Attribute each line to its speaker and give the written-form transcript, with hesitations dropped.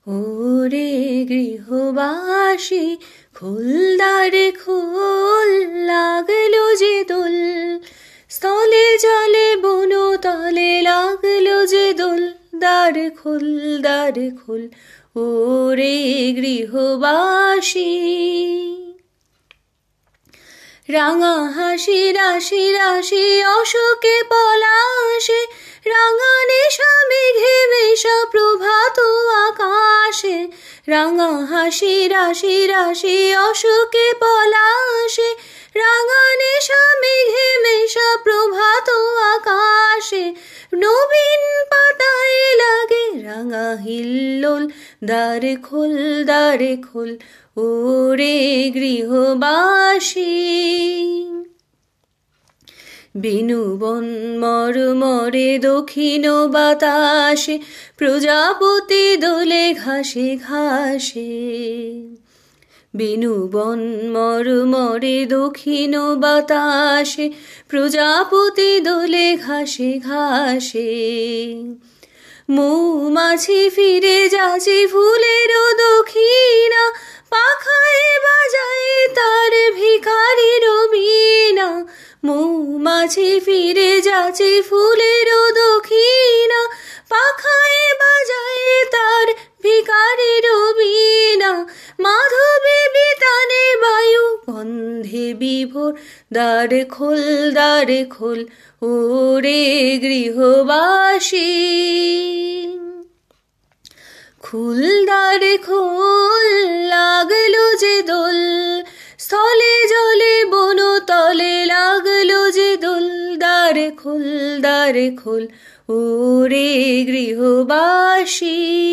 Speaker 1: ওরে গৃহবাসী খোল দ্বারে খোল, লাগলো যে দোল, স্থলে জলে বনতলে লাগলো যে দোল, দ্বার খোল দ্বার খোল, ওরে গৃহবাসী। রাঙা হাসি রাশি রাশি অশোকে পলাশে, রাঙা নেশা মেঘে মেশা প্রভাত আকাশে। রাঙা হাসি রাশি রাশি অশোকে পলাশে, রাঙা নেশা মেঘে মেশা প্রভাত আকাশে। নবীন পাতায় লাগে রাঙা হিল্লোল, দ্বারে খোল দ্বারে খোল, ওরে গৃহবাসী। বিনুবন মরমরে দক্ষিণ বাতাসে, প্রজাপতি দোলে ঘাসে ঘাসে। বিনুবন মরমরে দক্ষিণ বাতাসে, প্রজাপতি দোলে ঘাসে ঘাসে। মৌমাছি ফিরে যাচ্ছে ফুলের দক্ষিণা, পাখায় বাজায় তার ভিখারির বীণা। মৌমাছি ফিরে যাচ্ছে ফুলের দক্ষিণা, পাখায় বাজায় তার ভিখারির বীণা। মাধবী বিতানে বায়ু গন্ধে বিভোর, দ্বার খোল দ্বার খোল, ওরে গৃহবাসী। খোল দ্বারে খোল, লাগলো যে দোল, স্থলে জলে বনতলে লাগলো যে দোল, দ্বার খোল দ্বার খোল, ওরে গৃহবাসী।